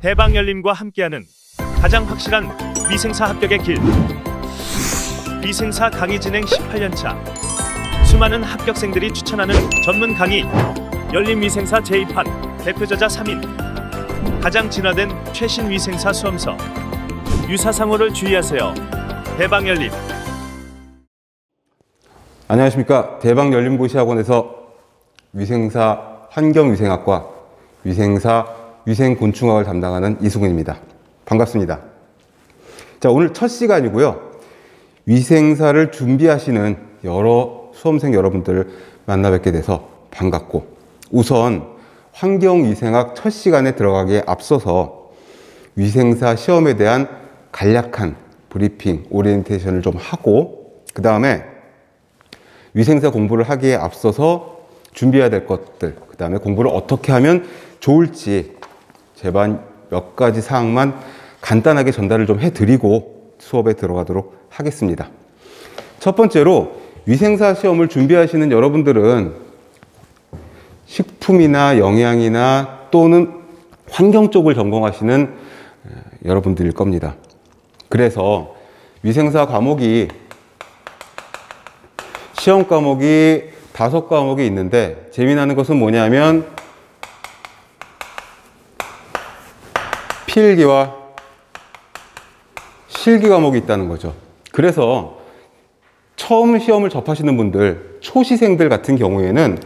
대방열림과 함께하는 가장 확실한 위생사 합격의 길. 위생사 강의 진행 18년차. 수많은 합격생들이 추천하는 전문 강의. 열림위생사 제2판 대표저자 3인. 가장 진화된 최신 위생사 수험서. 유사상호를 주의하세요. 대방열림. 안녕하십니까. 대방열림고시학원에서 위생사 환경위생학과 위생사 위생곤충학을 담당하는 이수근입니다. 반갑습니다. 자, 오늘 첫 시간이고요. 위생사를 준비하시는 여러 수험생 여러분들을 만나 뵙게 돼서 반갑고, 우선 환경위생학 첫 시간에 들어가기에 앞서서 위생사 시험에 대한 간략한 브리핑, 오리엔테이션을 좀 하고, 그 다음에 위생사 공부를 하기에 앞서서 준비해야 될 것들, 그 다음에 공부를 어떻게 하면 좋을지 제발 몇 가지 사항만 간단하게 전달을 좀 해드리고 수업에 들어가도록 하겠습니다. 첫 번째로 위생사 시험을 준비하시는 여러분들은 식품이나 영양이나 또는 환경 쪽을 전공하시는 여러분들일 겁니다. 그래서 위생사 과목이 시험 과목이 5과목이 있는데, 재미나는 것은 뭐냐면 필기와 실기 과목이 있다는 거죠. 그래서 처음 시험을 접하시는 분들, 초시생들 같은 경우에는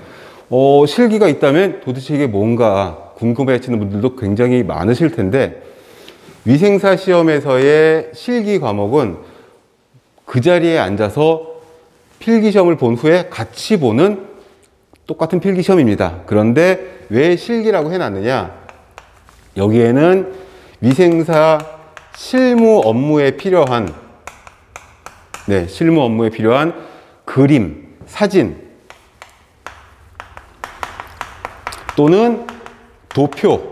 실기가 있다면 도대체 이게 뭔가 궁금해 하시는 분들도 굉장히 많으실 텐데, 위생사 시험에서의 실기 과목은 그 자리에 앉아서 필기시험을 본 후에 같이 보는 똑같은 필기시험입니다. 그런데 왜 실기라고 해놨느냐? 여기에는 위생사 실무 업무에 필요한 그림, 사진 또는 도표,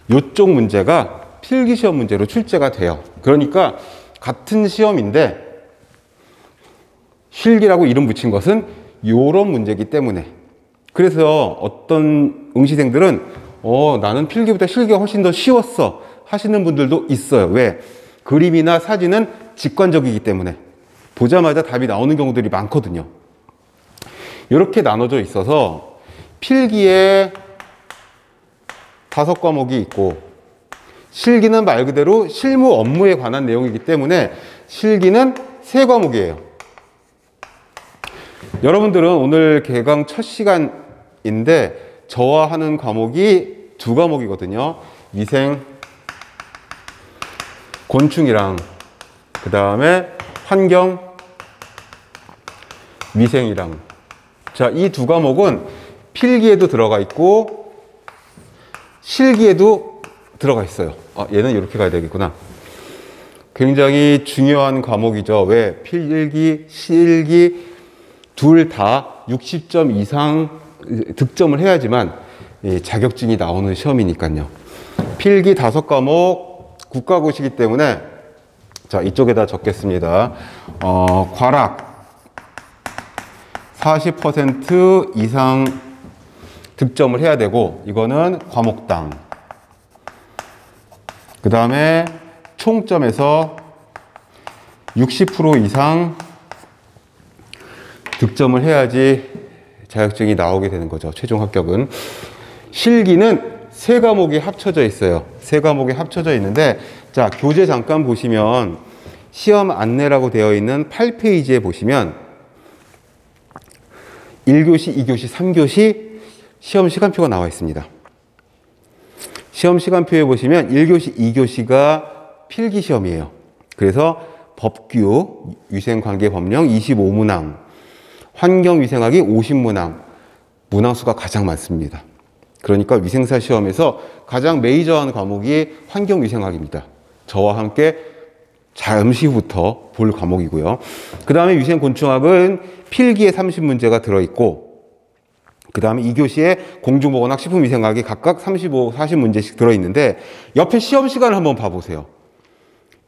이쪽 문제가 필기시험 문제로 출제가 돼요. 그러니까 같은 시험인데 실기라고 이름 붙인 것은 이런 문제이기 때문에, 그래서 어떤 응시생들은 나는 필기보다 실기가 훨씬 더 쉬웠어 하시는 분들도 있어요. 왜? 그림이나 사진은 직관적이기 때문에 보자마자 답이 나오는 경우들이 많거든요. 이렇게 나눠져 있어서 필기에 5과목이 있고, 실기는 말 그대로 실무 업무에 관한 내용이기 때문에 실기는 3과목이에요. 여러분들은 오늘 개강 첫 시간인데 저와 하는 과목이 2과목이거든요. 위생, 곤충이랑 그 다음에 환경, 위생이랑. 자, 이 2과목은 필기에도 들어가 있고 실기에도 들어가 있어요. 얘는 이렇게 가야 되겠구나. 굉장히 중요한 과목이죠. 왜? 필기, 실기 둘 다 60점 이상 득점을 해야지만 자격증이 나오는 시험이니까요. 필기 5과목 국가고시이기 때문에, 자, 이쪽에다 적겠습니다. 과락 40% 이상 득점을 해야 되고, 이거는 과목당. 그 다음에 총점에서 60% 이상 득점을 해야지 자격증이 나오게 되는 거죠. 최종 합격은. 실기는 3과목이 합쳐져 있어요. 3과목이 합쳐져 있는데, 자, 교재 잠깐 보시면 시험 안내라고 되어 있는 8페이지에 보시면 1교시, 2교시, 3교시 시험 시간표가 나와 있습니다. 시험 시간표에 보시면 1교시, 2교시가 필기 시험이에요. 그래서 법규, 위생관계법령 25문항, 환경위생학이 50문항, 문항수가 가장 많습니다. 그러니까 위생사 시험에서 가장 메이저한 과목이 환경위생학입니다. 저와 함께 잠시 후부터 볼 과목이고요. 그 다음에 위생곤충학은 필기에 30문제가 들어있고, 그 다음에 2교시에 공중보건학, 식품위생학이 각각 35, 40문제씩 들어있는데, 옆에 시험 시간을 한번 봐보세요.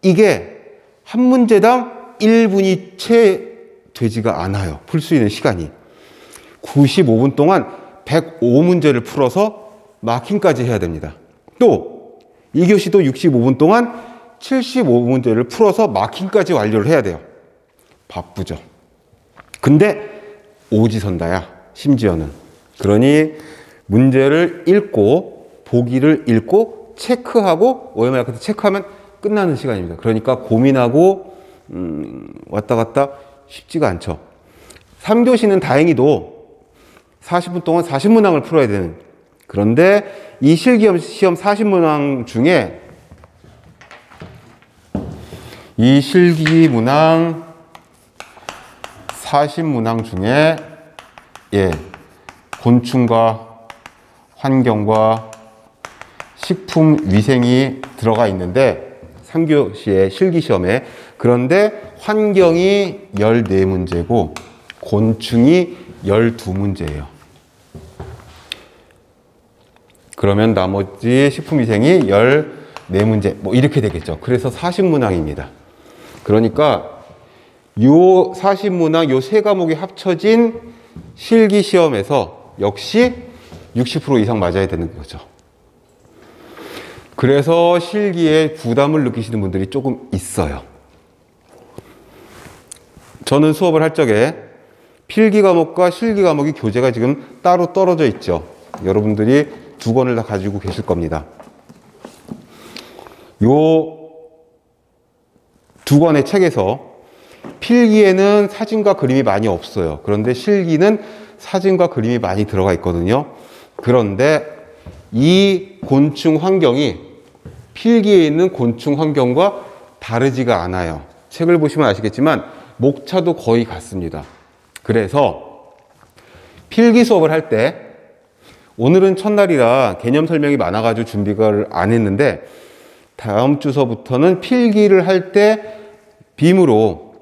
이게 한 문제당 1분이 채 되지가 않아요. 풀 수 있는 시간이. 95분 동안 105문제를 풀어서 마킹까지 해야 됩니다. 또 2교시도 65분 동안 75문제를 풀어서 마킹까지 완료를 해야 돼요. 바쁘죠. 근데 오지선다야, 심지어는. 그러니 문제를 읽고 보기를 읽고 체크하고 OMR 마크 체크하면 끝나는 시간입니다. 그러니까 고민하고 왔다 갔다 쉽지가 않죠. 3교시는 다행히도 40분 동안 40문항을 풀어야 되는, 그런데 이 실기시험 40문항 중에 이 실기문항 40문항 중에 곤충과 환경과 식품 위생이 들어가 있는데 3교시의 실기시험에, 그런데 환경이 14문제고 곤충이 12문제예요. 그러면 나머지 식품위생이 14문제, 뭐 이렇게 되겠죠. 그래서 40문항입니다. 그러니까 요 40문항 요 세 과목이 합쳐진 실기시험에서 역시 60% 이상 맞아야 되는 거죠. 그래서 실기에 부담을 느끼시는 분들이 조금 있어요. 저는 수업을 할 적에 필기 과목과 실기 과목이 교재가 지금 따로 떨어져 있죠. 여러분들이 두 권을 다 가지고 계실 겁니다. 요 두 권의 책에서 필기에는 사진과 그림이 많이 없어요. 그런데 실기는 사진과 그림이 많이 들어가 있거든요. 그런데 이 곤충 환경이 필기에 있는 곤충 환경과 다르지가 않아요. 책을 보시면 아시겠지만 목차도 거의 같습니다. 그래서 필기 수업을 할 때, 오늘은 첫날이라 개념 설명이 많아가지고 준비를 안 했는데 다음 주서부터는 필기를 할 때 빔으로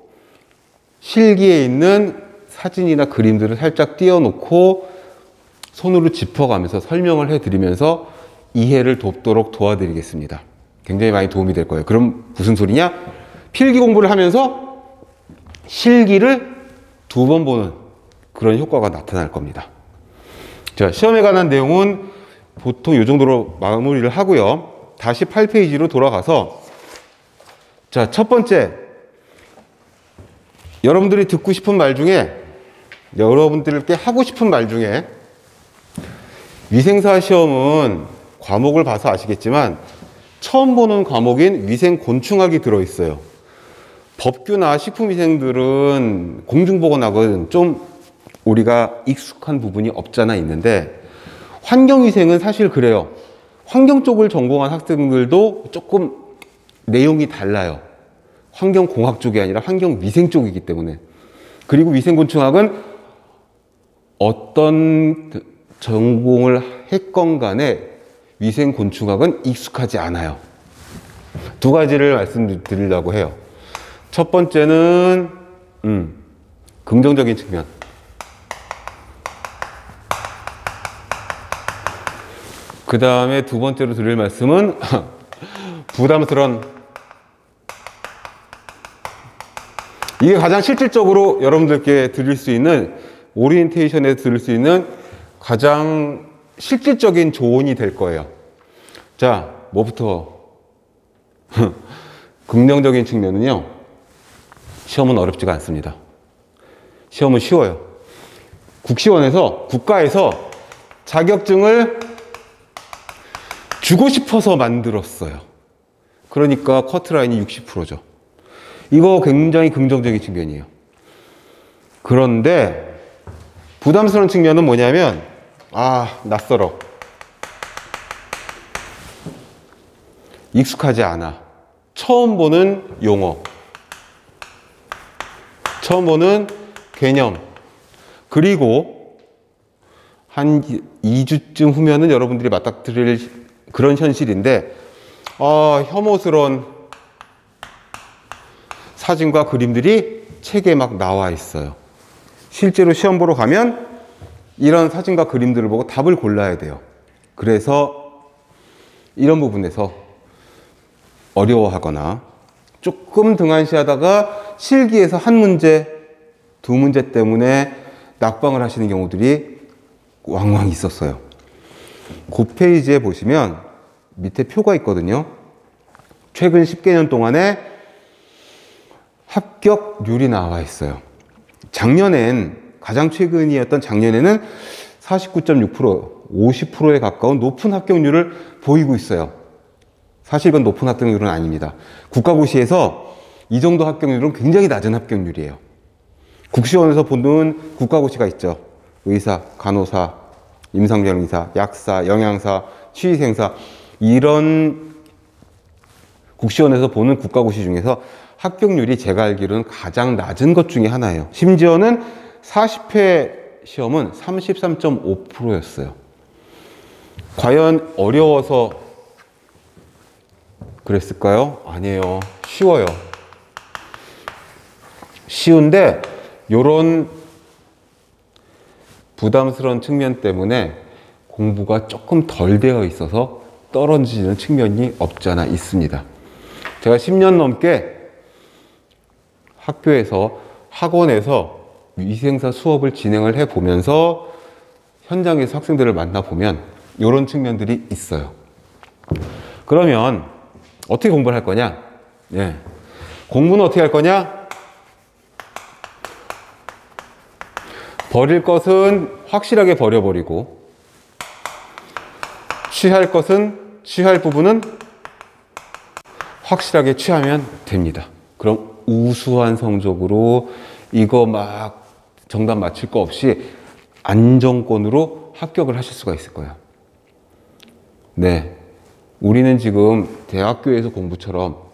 실기에 있는 사진이나 그림들을 살짝 띄워놓고 손으로 짚어가면서 설명을 해드리면서 이해를 돕도록 도와드리겠습니다. 굉장히 많이 도움이 될 거예요. 그럼 무슨 소리냐? 필기 공부를 하면서 실기를 2번 보는 그런 효과가 나타날 겁니다. 자, 시험에 관한 내용은 보통 이 정도로 마무리를 하고요. 다시 8페이지로 돌아가서, 자, 첫 번째, 여러분들이 듣고 싶은 말 중에, 여러분들께 하고 싶은 말 중에, 위생사 시험은 과목을 봐서 아시겠지만 처음 보는 과목인 위생곤충학이 들어있어요. 법규나 식품위생들은 공중보건학은 좀 우리가 익숙한 부분이 없잖아 있는데, 환경위생은 사실 그래요. 환경 쪽을 전공한 학생들도 조금 내용이 달라요. 환경공학 쪽이 아니라 환경위생 쪽이기 때문에. 그리고 위생곤충학은 어떤 전공을 했건 간에 위생곤충학은 익숙하지 않아요. 두 가지를 말씀드리려고 해요. 첫 번째는 긍정적인 측면. 그 다음에 두 번째로 드릴 말씀은 부담스러운, 이게 가장 실질적으로 여러분들께 드릴 수 있는, 오리엔테이션에 드릴 수 있는 가장 실질적인 조언이 될 거예요. 자, 뭐부터? 긍정적인 측면은요, 시험은 어렵지가 않습니다. 시험은 쉬워요. 국가에서 자격증을 주고 싶어서 만들었어요. 그러니까 커트라인이 60%죠. 이거 굉장히 긍정적인 측면이에요. 그런데 부담스러운 측면은 뭐냐면, 낯설어. 익숙하지 않아. 처음 보는 용어, 처음 보는 개념, 그리고 한 2주쯤 후면은 여러분들이 맞닥뜨릴 그런 현실인데, 혐오스러운 사진과 그림들이 책에 막 나와 있어요. 실제로 시험 보러 가면 이런 사진과 그림들을 보고 답을 골라야 돼요. 그래서 이런 부분에서 어려워하거나 조금 등한시하다가 실기에서 한 문제, 두 문제 때문에 낙방을 하시는 경우들이 왕왕 있었어요. 그 페이지에 보시면 밑에 표가 있거든요. 최근 10개년 동안에 합격률이 나와 있어요. 가장 최근이었던 작년에는 49.6%, 50%에 가까운 높은 합격률을 보이고 있어요. 사실 이건 높은 합격률은 아닙니다. 국가고시에서 이 정도 합격률은 굉장히 낮은 합격률이에요. 국시원에서 보는 국가고시가 있죠. 의사, 간호사, 임상병리사, 약사, 영양사, 취의생사, 이런 국시원에서 보는 국가고시 중에서 합격률이 제가 알기로는 가장 낮은 것 중에 하나예요. 심지어는 40회 시험은 33.5%였어요. 과연 어려워서 그랬을까요? 아니에요. 쉬워요. 쉬운데 이런 부담스러운 측면 때문에 공부가 조금 덜 되어 있어서 떨어지는 측면이 없지 않아 있습니다. 제가 10년 넘게 학원에서 위생사 수업을 진행을 해보면서 현장에서 학생들을 만나보면 이런 측면들이 있어요. 그러면 어떻게 공부를 할 거냐? 예. 공부는 어떻게 할 거냐? 버릴 것은 확실하게 버려버리고, 취할 부분은 확실하게 취하면 됩니다. 그럼 우수한 성적으로 이거 막 정답 맞힐 거 없이 안정권으로 합격을 하실 수가 있을 거예요. 네. 우리는 지금 대학교에서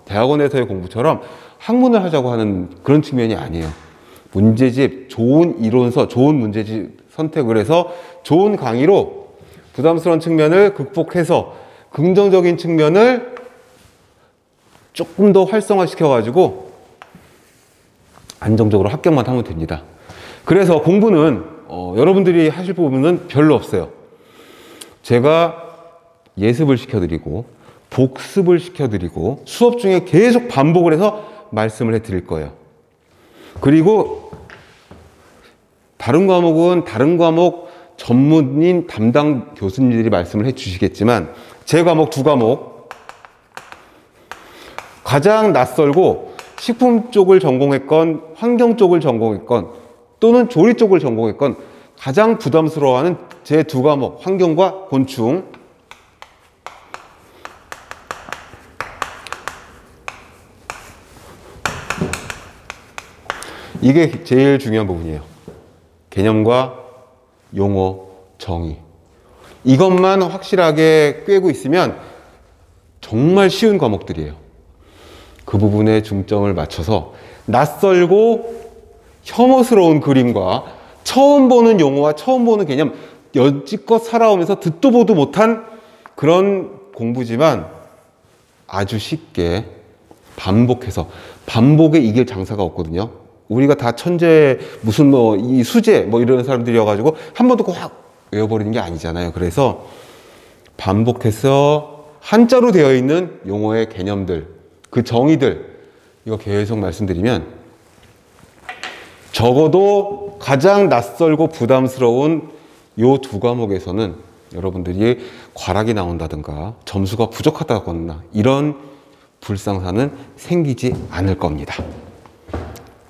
대학원에서의 공부처럼 학문을 하자고 하는 그런 측면이 아니에요. 문제집, 좋은 이론서, 좋은 문제집 선택을 해서 좋은 강의로 부담스러운 측면을 극복해서 긍정적인 측면을 조금 더 활성화시켜가지고 안정적으로 합격만 하면 됩니다. 그래서 공부는 여러분들이 하실 부분은 별로 없어요. 제가 예습을 시켜드리고 복습을 시켜드리고 수업 중에 계속 반복을 해서 말씀을 해드릴 거예요. 그리고 다른 과목은 다른 과목 전문인 담당 교수님들이 말씀을 해주시겠지만 제 과목 두 과목 가장 낯설고 식품 쪽을 전공했건 환경 쪽을 전공했건 또는 조리 쪽을 전공했건 가장 부담스러워하는 제 두 과목 환경과 곤충, 이게 제일 중요한 부분이에요. 개념과 용어, 정의. 이것만 확실하게 꿰고 있으면 정말 쉬운 과목들이에요. 그 부분에 중점을 맞춰서 낯설고 혐오스러운 그림과 처음 보는 용어와 처음 보는 개념, 여지껏 살아오면서 듣도 보도 못한 그런 공부지만 아주 쉽게 반복해서, 반복에 이길 장사가 없거든요. 우리가 다 천재, 무슨 이 수재 이런 사람들이어가지고 한 번 듣고 확 외워버리는 게 아니잖아요. 그래서 반복해서 한자로 되어 있는 용어의 개념들, 그 정의들, 이거 계속 말씀드리면 적어도 가장 낯설고 부담스러운 요 두 과목에서는 여러분들이 과락이 나온다든가 점수가 부족하다거나 이런 불상사는 생기지 않을 겁니다.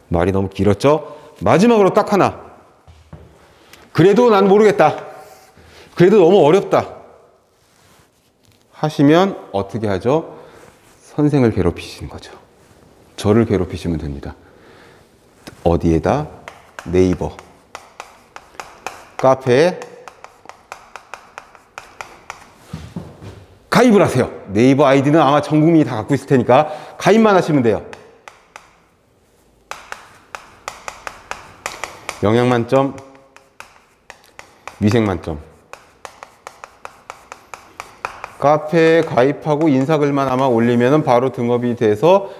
말이 너무 길었죠? 마지막으로 딱 하나. 그래도 난 모르겠다. 그래도 너무 어렵다. 하시면 어떻게 하죠? 선생을 괴롭히시는 거죠. 저를 괴롭히시면 됩니다. 어디에다? 네이버, 카페에 가입을 하세요. 네이버 아이디는 아마 전 국민이 다 갖고 있을 테니까 가입만 하시면 돼요. 영양 만점, 위생 만점. 카페에 가입하고 인사글만 아마 올리면 바로 등업이 돼서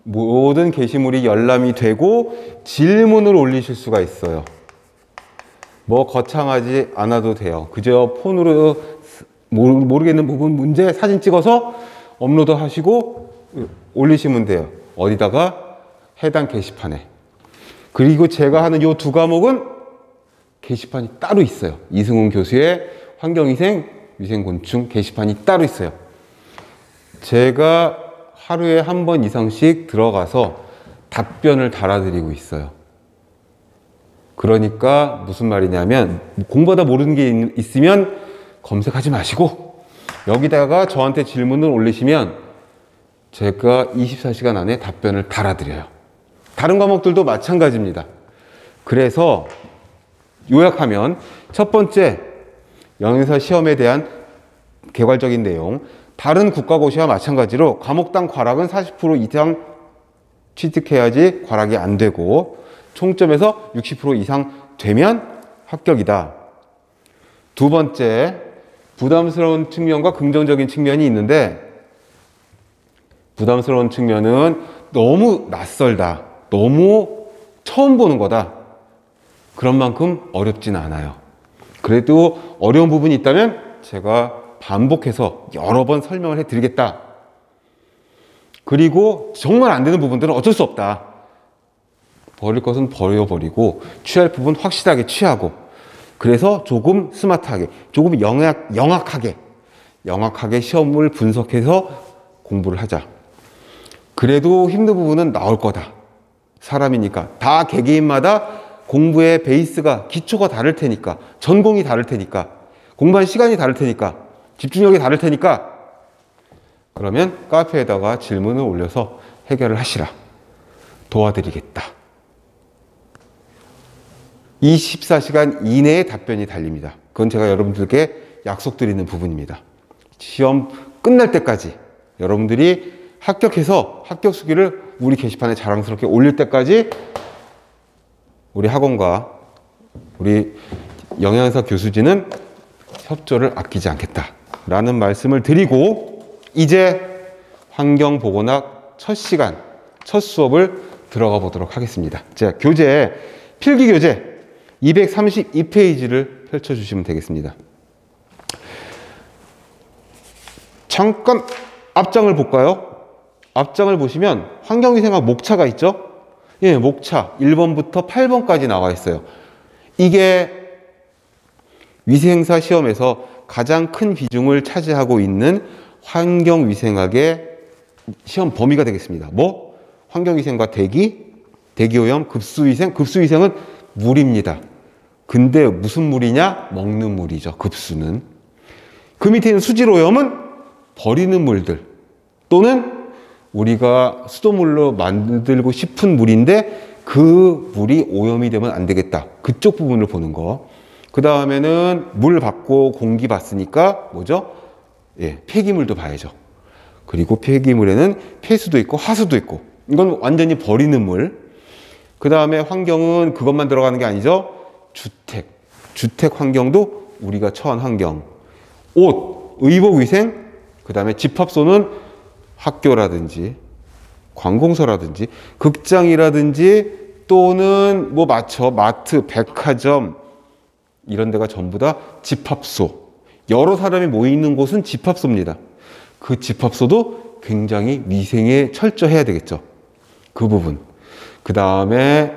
모든 게시물이 열람이 되고 질문을 올리실 수가 있어요. 거창하지 않아도 돼요. 그저 폰으로 모르겠는 부분 문제 사진 찍어서 업로드 하시고 올리시면 돼요. 어디다가? 해당 게시판에. 그리고 제가 하는 이 두 과목은 게시판이 따로 있어요. 이승훈 교수의 환경위생, 위생곤충 게시판이 따로 있어요. 제가 하루에 한 번 이상씩 들어가서 답변을 달아드리고 있어요. 그러니까 무슨 말이냐면 공부하다 모르는 게 있으면 검색하지 마시고 여기다가 저한테 질문을 올리시면 제가 24시간 안에 답변을 달아드려요. 다른 과목들도 마찬가지입니다. 그래서 요약하면 첫 번째, 영양사 시험에 대한 개괄적인 내용. 다른 국가고시와 마찬가지로 과목당 과락은 40% 이상 취득해야지 과락이 안 되고 총점에서 60% 이상 되면 합격이다. 두 번째, 부담스러운 측면과 긍정적인 측면이 있는데 부담스러운 측면은 너무 낯설다. 너무 처음 보는 거다. 그런 만큼 어렵진 않아요. 그래도 어려운 부분이 있다면 제가 반복해서 여러 번 설명을 해드리겠다. 그리고 정말 안 되는 부분들은 어쩔 수 없다. 버릴 것은 버려버리고 취할 부분 확실하게 취하고 그래서 조금 스마트하게, 조금 영악하게 시험을 분석해서 공부를 하자. 그래도 힘든 부분은 나올 거다. 사람이니까. 다 개개인마다 공부의 베이스가, 기초가 다를 테니까, 전공이 다를 테니까, 공부한 시간이 다를 테니까, 집중력이 다를 테니까 그러면 카페에다가 질문을 올려서 해결을 하시라. 도와드리겠다. 24시간 이내에 답변이 달립니다. 그건 제가 여러분들께 약속드리는 부분입니다. 시험 끝날 때까지 여러분들이 합격해서 합격 수기를 우리 게시판에 자랑스럽게 올릴 때까지 우리 학원과 우리 영양사 교수진은 협조를 아끼지 않겠다라는 말씀을 드리고 이제 환경보건학 첫 시간, 첫 수업을 들어가 보도록 하겠습니다. 자, 교재, 필기교재 232페이지를 펼쳐주시면 되겠습니다. 잠깐 앞장을 볼까요? 앞장을 보시면 환경위생학 목차가 있죠? 예, 목차 1번부터 8번까지 나와 있어요. 이게 위생사 시험에서 가장 큰 비중을 차지하고 있는 환경위생학의 시험 범위가 되겠습니다. 뭐? 환경위생과 대기, 대기오염, 급수위생. 급수위생은 물입니다. 근데 무슨 물이냐? 먹는 물이죠. 급수는. 그 밑에 있는 수질오염은 버리는 물들 또는 우리가 수돗물로 만들고 싶은 물인데 그 물이 오염이 되면 안 되겠다. 그쪽 부분을 보는 거. 그 다음에는 물 받고 공기 받으니까 뭐죠? 예, 폐기물도 봐야죠. 그리고 폐기물에는 폐수도 있고 하수도 있고 이건 완전히 버리는 물. 그 다음에 환경은 그것만 들어가는 게 아니죠. 주택 환경도 우리가 처한 환경. 옷, 의복위생, 그 다음에 집합소는 학교라든지 관공서라든지 극장이라든지 또는 뭐 마트, 백화점 이런 데가 전부 다 집합소. 여러 사람이 모이는 곳은 집합소입니다. 그 집합소도 굉장히 위생에 철저해야 되겠죠. 그 부분. 그 다음에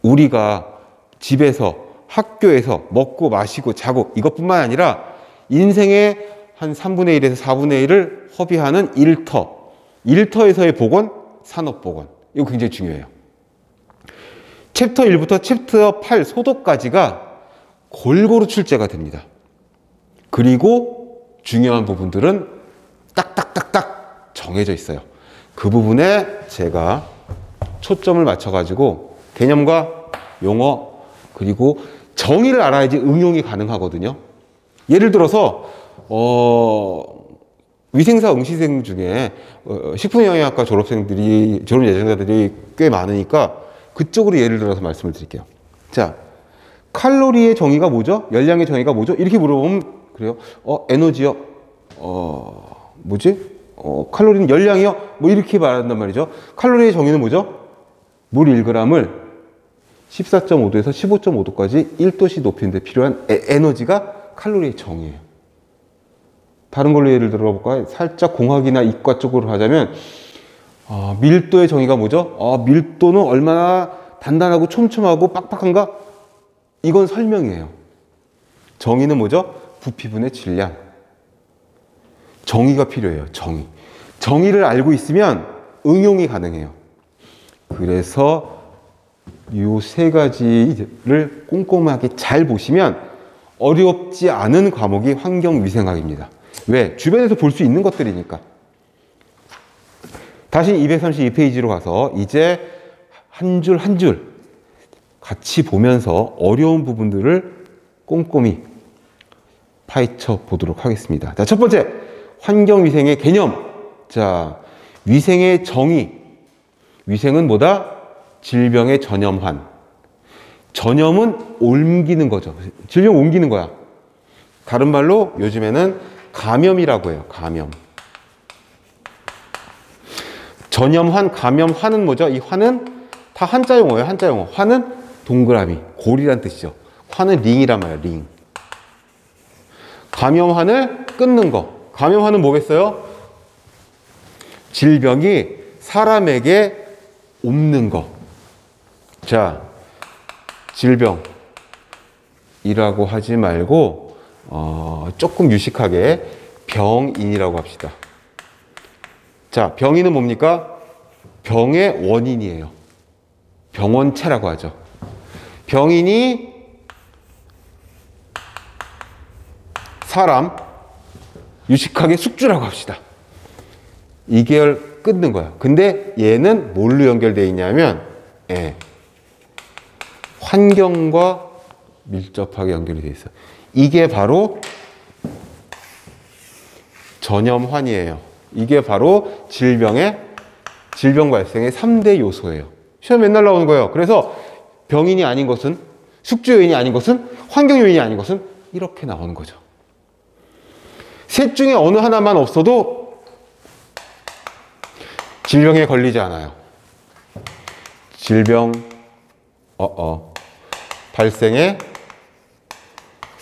우리가 집에서 학교에서 먹고 마시고 자고 이것뿐만 아니라 인생의 한 3분의 1에서 4분의 1을 허비하는 일터. 일터에서의 보건, 산업보건. 이거 굉장히 중요해요. 챕터 1부터 챕터 8 소독까지가 골고루 출제가 됩니다. 그리고 중요한 부분들은 딱딱딱딱 정해져 있어요. 그 부분에 제가 초점을 맞춰가지고 개념과 용어 그리고 정의를 알아야지 응용이 가능하거든요. 예를 들어서 위생사 응시생 중에 식품영양학과 졸업 예정자들이 꽤 많으니까 그쪽으로 예를 들어서 말씀을 드릴게요. 자, 칼로리의 정의가 뭐죠? 열량의 정의가 뭐죠? 이렇게 물어보면 그래요. 에너지요. 칼로리는 열량이요. 뭐 이렇게 말한단 말이죠. 칼로리의 정의는 뭐죠? 물 1g을 14.5도에서 15.5도까지 1도씩 높이는 데 필요한 에너지가 칼로리의 정의예요. 다른 걸로 예를 들어볼까요? 살짝 공학이나 이과 쪽으로 하자면 밀도의 정의가 뭐죠? 밀도는 얼마나 단단하고 촘촘하고 빡빡한가? 이건 설명이에요. 정의는 뭐죠? 부피분의 질량. 정의가 필요해요. 정의. 정의를 알고 있으면 응용이 가능해요. 그래서 이 세 가지를 꼼꼼하게 잘 보시면 어렵지 않은 과목이 환경위생학입니다. 왜? 주변에서 볼 수 있는 것들이니까. 다시 232페이지로 가서 이제 한 줄 한 줄 같이 보면서 어려운 부분들을 꼼꼼히 파헤쳐 보도록 하겠습니다. 자, 첫 번째, 환경위생의 개념. 자, 위생의 정의. 위생은 뭐다? 질병의 전염환. 전염은 옮기는 거죠. 질병 옮기는 거야. 다른 말로 요즘에는 감염이라고 해요. 감염. 전염환, 감염환은 뭐죠? 이 환은 다 한자 용어예요. 한자 용어. 환은 동그라미, 골이란 뜻이죠. 환은 링이란 말이에요. 링. 감염환을 끊는 거. 감염환은 뭐겠어요? 질병이 사람에게 옮는 거. 자, 질병이라고 하지 말고 조금 유식하게 병인이라고 합시다. 자, 병인은 뭡니까? 병의 원인이에요. 병원체라고 하죠. 병인이 사람, 유식하게 숙주라고 합시다. 이걸 끊는 거야. 근데 얘는 뭘로 연결되어 있냐면 환경과 밀접하게 연결이 되어 있어요. 이게 바로 전염환이에요. 이게 바로 질병 발생의 3대 요소예요. 시험 맨날 나오는 거예요. 그래서 병인이 아닌 것은, 숙주 요인이 아닌 것은, 환경 요인이 아닌 것은 이렇게 나오는 거죠. 셋 중에 어느 하나만 없어도 질병에 걸리지 않아요. 질병 발생의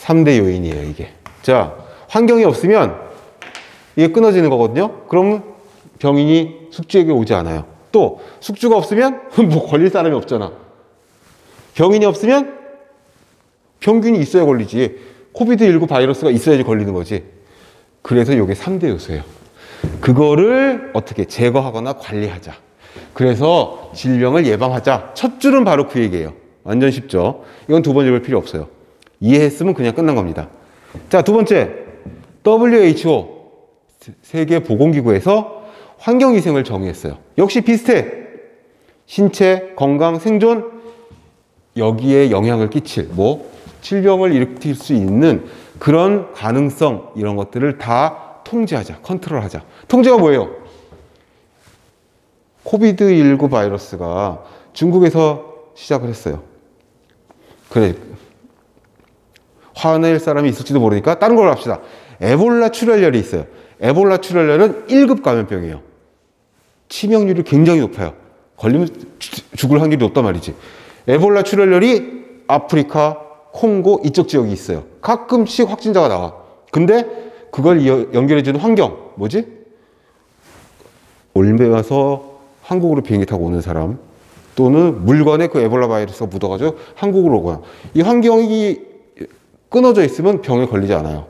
3대 요인이에요, 이게. 자, 환경이 없으면 이게 끊어지는 거거든요. 그럼 병인이 숙주에게 오지 않아요. 또 숙주가 없으면 뭐 걸릴 사람이 없잖아. 병인이 없으면 병균이 있어야 걸리지. 코비드19 바이러스가 있어야지 걸리는 거지. 그래서 이게 3대 요소예요. 그거를 어떻게 제거하거나 관리하자. 그래서 질병을 예방하자. 첫 줄은 바로 그 얘기예요. 완전 쉽죠. 이건 두 번 읽을 필요 없어요. 이해했으면 그냥 끝난 겁니다. 자, 두 번째, WHO 세계보건기구에서 환경위생을 정의했어요. 역시 비슷해. 신체, 건강, 생존, 여기에 영향을 끼칠 질병을 일으킬 수 있는 그런 가능성, 이런 것들을 다 통제하자, 컨트롤하자. 통제가 뭐예요? 코비드19 바이러스가 중국에서 시작을 했어요. 그래, 화낼 사람이 있을지도 모르니까 다른 걸로 합시다. 에볼라 출혈열이 있어요. 에볼라 출혈열은 1급 감염병이에요. 치명률이 굉장히 높아요. 걸리면 죽을 확률이 높단 말이지. 에볼라 출혈열이 아프리카, 콩고 이쪽 지역이 있어요. 가끔씩 확진자가 나와. 근데 그걸 연결해주는 환경, 올메와서 한국으로 비행기 타고 오는 사람, 또는 물건에 그 에볼라 바이러스가 묻어가지고 한국으로 오거나, 이 환경이 끊어져 있으면 병에 걸리지 않아요.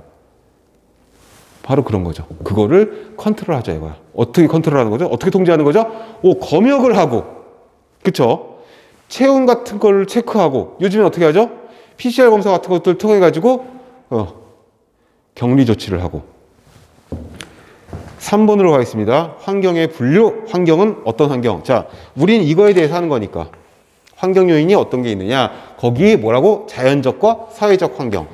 바로 그런 거죠. 그거를 컨트롤하자 이거야. 어떻게 컨트롤하는 거죠? 어떻게 통제하는 거죠? 검역을 하고, 그쵸? 체온 같은 걸 체크하고, 요즘엔 어떻게 하죠? PCR 검사 같은 것들 통해 가지고 격리 조치를 하고. 3번으로 가겠습니다. 환경의 분류. 환경은 어떤 환경? 자, 우린 이거에 대해서 하는 거니까. 환경 요인이 어떤 게 있느냐? 거기 뭐라고? 자연적과 사회적 환경.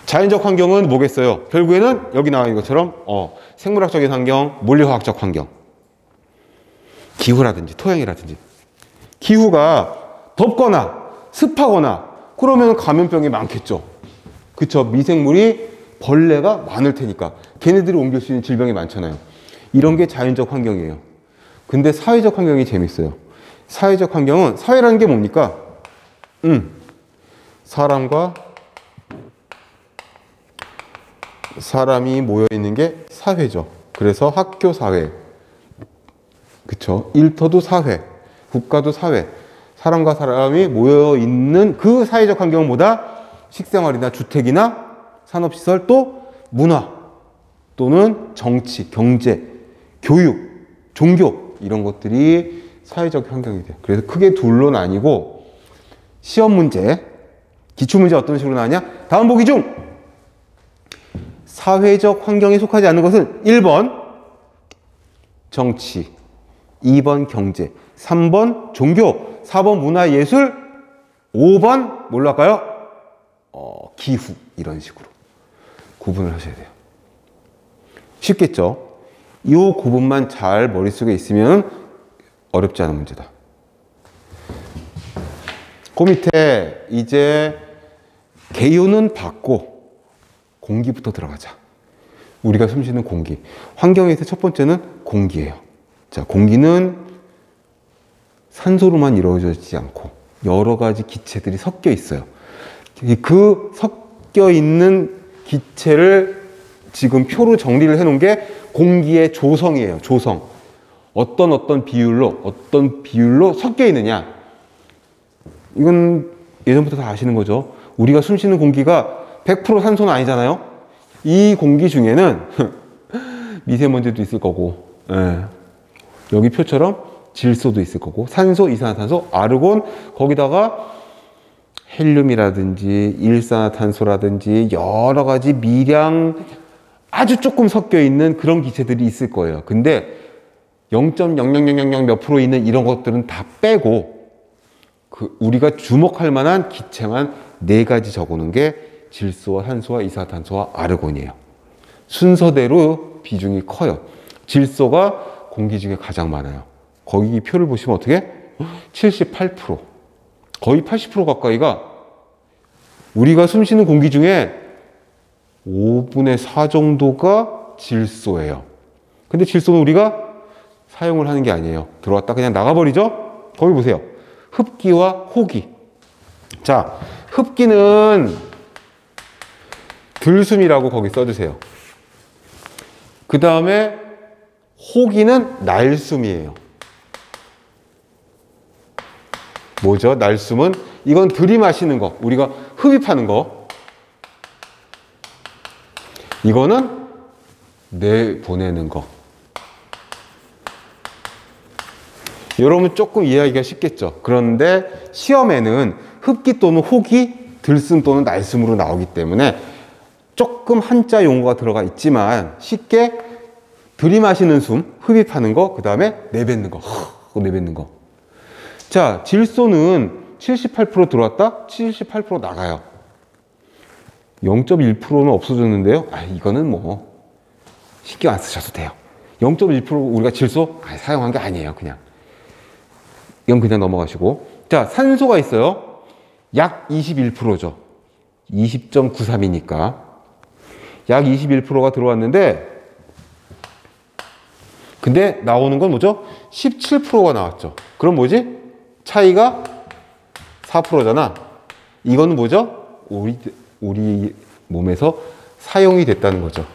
자연적 환경은 뭐겠어요? 결국에는 여기 나와 있는 것처럼 생물학적인 환경, 물리화학적 환경. 기후라든지 토양이라든지. 기후가 덥거나 습하거나 그러면 감염병이 많겠죠. 그쵸? 미생물이 벌레가 많을 테니까 걔네들이 옮길 수 있는 질병이 많잖아요. 이런 게 자연적 환경이에요. 근데 사회적 환경이 재밌어요. 사회적 환경은, 사회라는 게 뭡니까? 사람이 모여있는 게 사회죠. 그래서 학교 사회, 그쵸? 일터도 사회, 국가도 사회, 사람과 사람이 모여있는 그 사회적 환경은 뭐다? 식생활이나 주택이나 산업시설, 또 문화 또는 정치, 경제, 교육, 종교 이런 것들이 사회적 환경이 돼요. 그래서 크게 둘로 나뉘고 시험 문제, 기출문제 어떤 식으로 나왔냐? 다음 보기 중 사회적 환경에 속하지 않는 것은 1번 정치, 2번 경제, 3번 종교, 4번 문화예술, 5번 뭘로 할까요? 기후 이런 식으로 구분을 하셔야 돼요. 쉽겠죠? 이 구분만 잘 머릿속에 있으면 어렵지 않은 문제다. 그 밑에 이제 개요는 받고 공기부터 들어가자. 우리가 숨쉬는 공기. 환경에서 첫 번째는 공기예요. 자, 공기는 산소로만 이루어지지 않고 여러 가지 기체들이 섞여 있어요. 그 섞여 있는 기체를 지금 표로 정리를 해 놓은 게 공기의 조성이에요. 조성. 어떤 비율로 섞여 있느냐. 이건 예전부터 다 아시는 거죠. 우리가 숨쉬는 공기가 100% 산소는 아니잖아요. 이 공기 중에는 미세먼지도 있을 거고, 예. 여기 표처럼 질소도 있을 거고, 산소, 이산화탄소, 아르곤, 거기다가 헬륨이라든지 일산화탄소라든지 여러 가지 미량 아주 조금 섞여 있는 그런 기체들이 있을 거예요. 근데 0.0000 몇 프로 있는 이런 것들은 다 빼고 우리가 주목할 만한 기체만 4가지 적어놓은 게 질소와 산소와 이산화탄소와 아르곤이에요. 순서대로 비중이 커요. 질소가 공기 중에 가장 많아요. 거기 표를 보시면 어떻게? 78%. 거의 80% 가까이가 우리가 숨쉬는 공기 중에 5분의 4 정도가 질소예요. 근데 질소는 우리가 사용을 하는 게 아니에요. 들어왔다 그냥 나가버리죠? 거기 보세요. 흡기와 호기. 자, 흡기는 들숨이라고 거기 써주세요. 그 다음에 호기는 날숨이에요. 뭐죠? 날숨은 이건 들이마시는 거, 우리가 흡입하는 거. 이거는 내보내는 거. 여러분 조금 이해하기가 쉽겠죠? 그런데 시험에는 흡기 또는 호기, 들숨 또는 날숨으로 나오기 때문에 조금 한자 용어가 들어가 있지만 쉽게 들이마시는 숨, 흡입하는 거, 그 다음에 내뱉는 거, 내뱉는 거. 자, 질소는 78% 들어왔다, 78% 나가요. 0.1%는 없어졌는데요. 이거는 뭐 신경 안 쓰셔도 돼요. 0.1% 우리가 질소 사용한 게 아니에요. 그냥 이건 그냥 넘어가시고. 자, 산소가 있어요. 약 21%죠. 20.93이니까 약 21%가 들어왔는데, 근데 나오는 건 뭐죠? 17%가 나왔죠. 그럼 뭐지? 차이가 4%잖아. 이거는 뭐죠? 우리 몸에서 사용이 됐다는 거죠.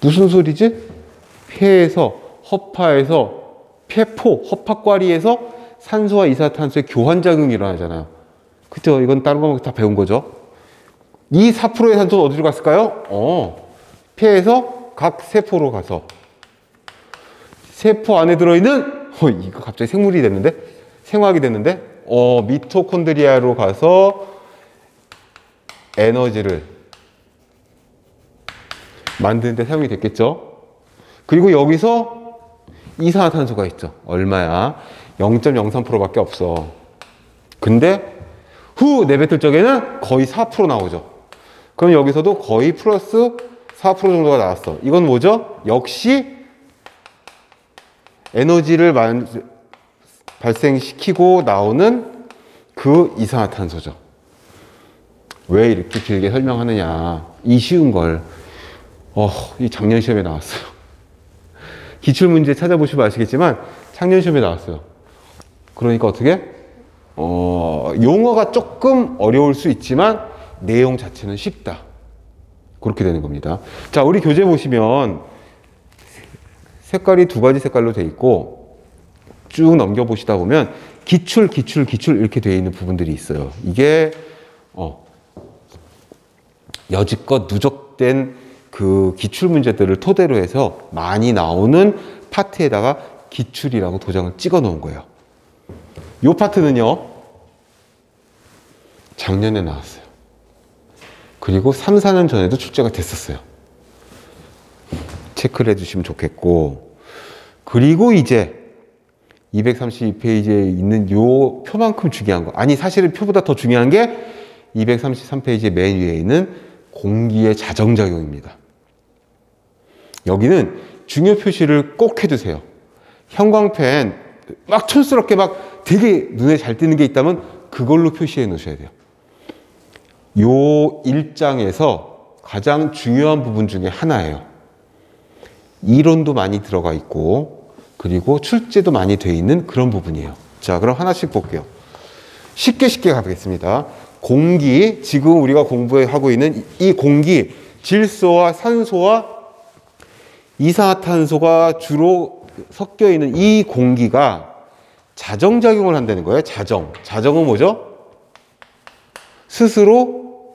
무슨 소리지? 폐에서, 허파에서, 폐포, 허파과리에서 산소와 이산화탄소의 교환작용이 일어나잖아요. 그죠? 이건 다른 과목 다 배운 거죠. 이 4%의 산소는 어디로 갔을까요? 폐에서 각 세포로 가서 세포 안에 들어있는 이거 갑자기 생물이 됐는데? 생화학이 됐는데? 미토콘드리아로 가서 에너지를 만드는 데 사용이 됐겠죠. 그리고 여기서 이산화탄소가 있죠. 얼마야? 0.03%밖에 없어. 근데 후 내뱉을 적에는 거의 4% 나오죠. 그럼 여기서도 거의 플러스 4% 정도가 나왔어. 이건 뭐죠? 역시 에너지를 발생시키고 나오는 그 이산화탄소죠. 왜 이렇게 길게 설명하느냐. 이 쉬운 걸 이 작년 시험에 나왔어요. 기출문제 찾아보시면 아시겠지만 작년 시험에 나왔어요. 그러니까 어떻게? 용어가 조금 어려울 수 있지만 내용 자체는 쉽다. 그렇게 되는 겁니다. 자, 우리 교재 보시면 색깔이 2가지 색깔로 돼 있고 쭉 넘겨보시다 보면 기출 이렇게 되어 있는 부분들이 있어요. 이게 여지껏 누적 분석된 그 기출 문제들을 토대로 해서 많이 나오는 파트에다가 기출이라고 도장을 찍어 놓은 거예요. 이 파트는요, 작년에 나왔어요. 그리고 3, 4년 전에도 출제가 됐었어요. 체크를 해주시면 좋겠고, 그리고 이제 232페이지에 있는 요 표만큼 중요한 거, 아니 사실은 표보다 더 중요한 게 233페이지 맨 위에 있는 공기의 자정작용입니다. 여기는 중요 표시를 꼭 해두세요. 형광펜 막 촌스럽게 막 되게 눈에 잘 띄는 게 있다면 그걸로 표시해 놓으셔야 돼요. 요 1장에서 가장 중요한 부분 중에 하나예요. 이론도 많이 들어가 있고 그리고 출제도 많이 돼 있는 그런 부분이에요. 자, 그럼 하나씩 볼게요. 쉽게 가보겠습니다. 공기, 지금 우리가 공부하고 있는 이 공기, 질소와 산소와 이산화탄소가 주로 섞여 있는 이 공기가 자정작용을 한다는 거예요. 자정은 뭐죠? 스스로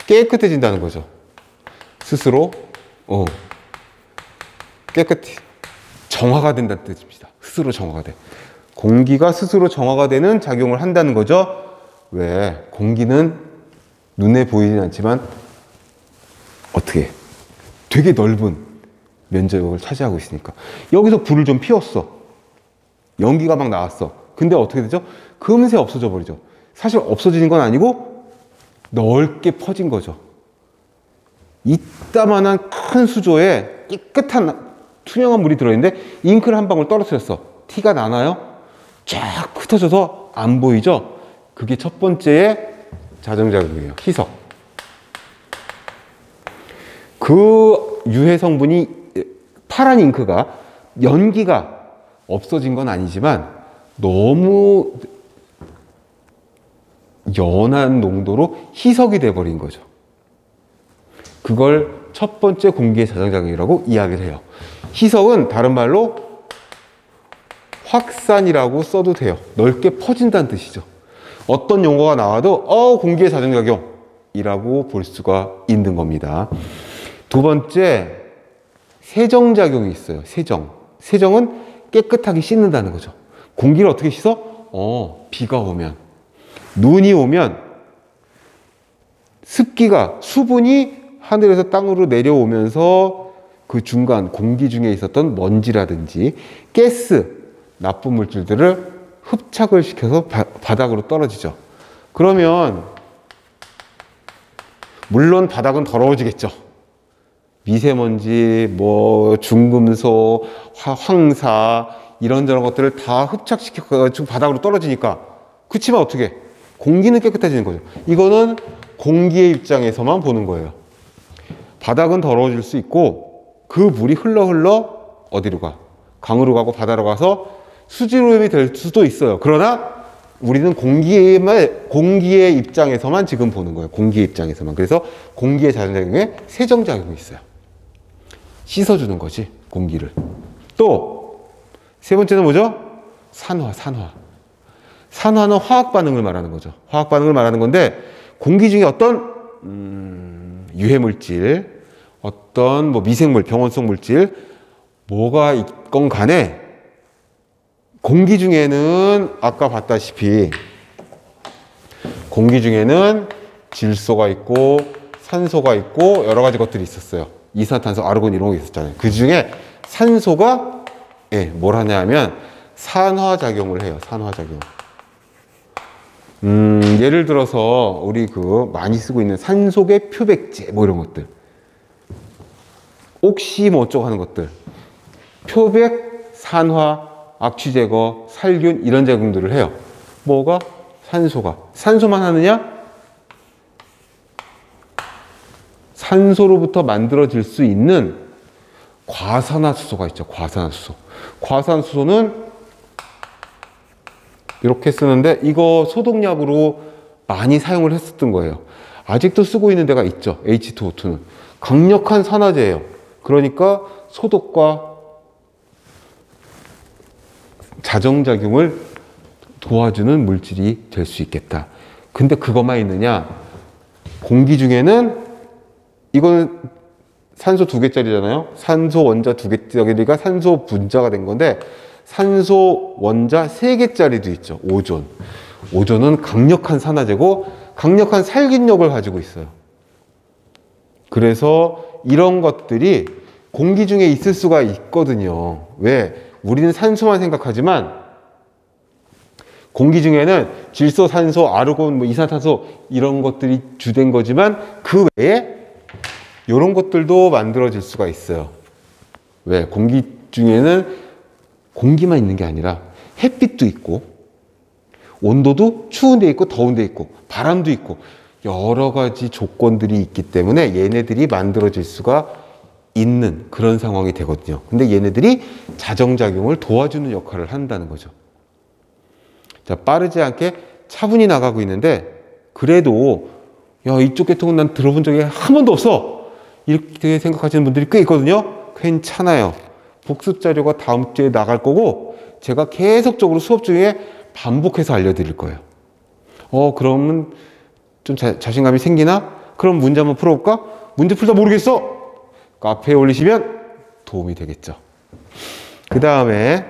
깨끗해진다는 거죠. 스스로 깨끗이 정화가 된다는 뜻입니다. 스스로 정화가 돼. 공기가 스스로 정화가 되는 작용을 한다는 거죠. 왜? 공기는 눈에 보이진 않지만 어떻게? 되게 넓은 면적을 차지하고 있으니까. 여기서 불을 좀 피웠어. 연기가 막 나왔어. 근데 어떻게 되죠? 금세 없어져 버리죠. 사실 없어지는 건 아니고 넓게 퍼진 거죠. 이따만한 큰 수조에 깨끗한 투명한 물이 들어있는데 잉크를 한 방울 떨어뜨렸어. 티가 나나요? 쫙 흩어져서 안 보이죠? 그게 첫 번째의 자정작용이에요. 희석. 그 유해 성분이 파란 잉크가 연기가 없어진 건 아니지만 너무 연한 농도로 희석이 돼버린 거죠. 그걸 첫 번째 공기의 자정작용이라고 이야기를 해요. 희석은 다른 말로 확산이라고 써도 돼요. 넓게 퍼진다는 뜻이죠. 어떤 용어가 나와도 공기의 자정작용이라고 볼 수가 있는 겁니다. 두 번째, 세정작용이 있어요. 세정은 깨끗하게 씻는다는 거죠. 공기를 어떻게 씻어? 비가 오면, 눈이 오면 수분이 하늘에서 땅으로 내려오면서 그 중간 공기 중에 있었던 먼지라든지 가스, 나쁜 물질들을 흡착을 시켜서 바닥으로 떨어지죠. 그러면 물론 바닥은 더러워지겠죠. 미세먼지, 중금속, 황사 이런저런 것들을 다 흡착시켜가지고 바닥으로 떨어지니까. 그치만 어떻게? 공기는 깨끗해지는 거죠. 이거는 공기의 입장에서만 보는 거예요. 바닥은 더러워질 수 있고 그 물이 흘러 어디로 가? 강으로 가고 바다로 가서 수질오염이 될 수도 있어요. 그러나 우리는 공기의 입장에서만 지금 보는 거예요. 공기의 입장에서만. 그래서 공기의 자정작용에 세정작용이 있어요. 씻어주는 거지, 공기를. 또 세 번째는 뭐죠? 산화. 산화는 화학 반응을 말하는 거죠. 화학 반응을 말하는 건데 공기 중에 어떤 유해물질, 어떤 미생물, 병원성 물질 뭐가 있건 간에 공기 중에는 아까 봤다시피 공기 중에는 질소가 있고 산소가 있고 여러 가지 것들이 있었어요. 이산화탄소, 아르곤 이런 거 있었잖아요. 그 중에 산소가 뭘 하냐 하면 산화작용을 해요. 산화작용. 예를 들어서 우리 많이 쓰고 있는 산소계 표백제 이런 것들, 옥시 어쩌고 하는 것들, 표백, 산화, 악취 제거, 살균 이런 작용들을 해요. 뭐가? 산소만 하느냐? 산소로부터 만들어질 수 있는 과산화수소가 있죠. 과산화수소는 이렇게 쓰는데 이거 소독약으로 많이 사용을 했었던 거예요. 아직도 쓰고 있는 데가 있죠. H2O2는 강력한 산화제예요. 그러니까 소독과 자정작용을 도와주는 물질이 될 수 있겠다. 근데 그것만 있느냐? 공기 중에는 이거는 산소 2개짜리잖아요. 산소 원자 2개짜리가 산소 분자가 된 건데, 산소 원자 3개짜리도 있죠. 오존. 오존은 강력한 산화제고 강력한 살균력을 가지고 있어요. 그래서 이런 것들이 공기 중에 있을 수가 있거든요. 왜? 우리는 산소만 생각하지만 공기 중에는 질소, 산소, 아르곤, 뭐 이산화탄소 이런 것들이 주된 거지만 그 외에 이런 것들도 만들어질 수가 있어요. 왜? 공기 중에는 공기만 있는 게 아니라 햇빛도 있고 온도도 추운 데 있고 더운 데 있고 바람도 있고 여러 가지 조건들이 있기 때문에 얘네들이 만들어질 수가 있는 그런 상황이 되거든요. 근데 얘네들이 자정작용을 도와주는 역할을 한다는 거죠. 자, 빠르지 않게 차분히 나가고 있는데 그래도 야, 이쪽 계통은 난 들어본 적이 한 번도 없어, 이렇게 생각하시는 분들이 꽤 있거든요. 괜찮아요. 복습 자료가 다음 주에 나갈 거고 제가 계속적으로 수업 중에 반복해서 알려드릴 거예요. 그러면 좀 자신감이 생기나? 그럼 문제 한번 풀어볼까? 문제 풀다 모르겠어? 카페에 올리시면 도움이 되겠죠. 그 다음에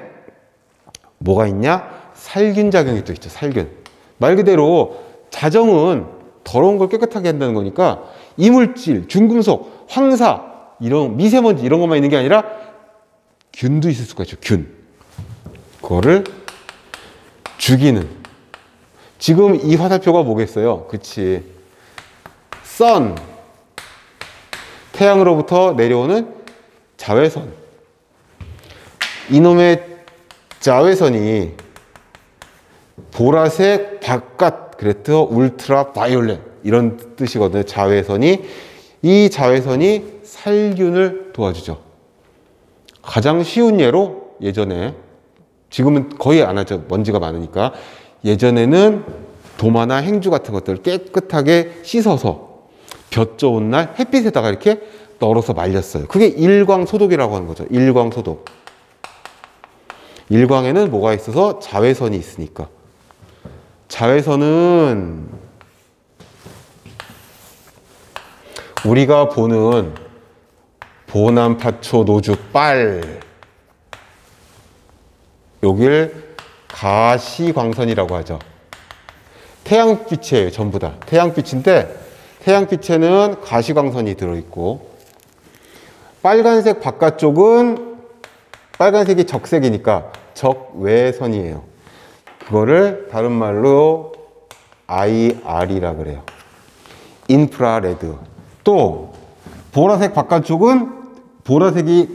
뭐가 있냐? 살균작용이 또 있죠. 살균. 말 그대로 자정은 더러운 걸 깨끗하게 한다는 거니까 이물질, 중금속, 황사, 이런 미세먼지 이런 것만 있는 게 아니라 균도 있을 수가 있죠. 균. 그거를 죽이는. 지금 이 화살표가 뭐겠어요? 그치. 선. 태양으로부터 내려오는 자외선. 이놈의 자외선이 보라색, 바깥, 그래서 울트라 바이올렛 이런 뜻이거든요. 자외선이. 이 자외선이 살균을 도와주죠. 가장 쉬운 예로 예전에, 지금은 거의 안 하죠. 먼지가 많으니까. 예전에는 도마나 행주 같은 것들을 깨끗하게 씻어서 볕 좋은 날 햇빛에다가 이렇게 널어서 말렸어요. 그게 일광소독이라고 하는 거죠. 일광소독. 일광에는 뭐가 있어서? 자외선이 있으니까. 자외선은 우리가 보는 보남, 파초, 노주, 빨, 여길 가시광선이라고 하죠. 태양빛이에요. 전부 다 태양빛인데 태양빛에는 가시광선이 들어있고, 빨간색 바깥쪽은 빨간색이 적색이니까 적외선이에요. 그거를 다른 말로 IR이라 그래요. 인프라레드. 또 보라색 바깥쪽은 보라색이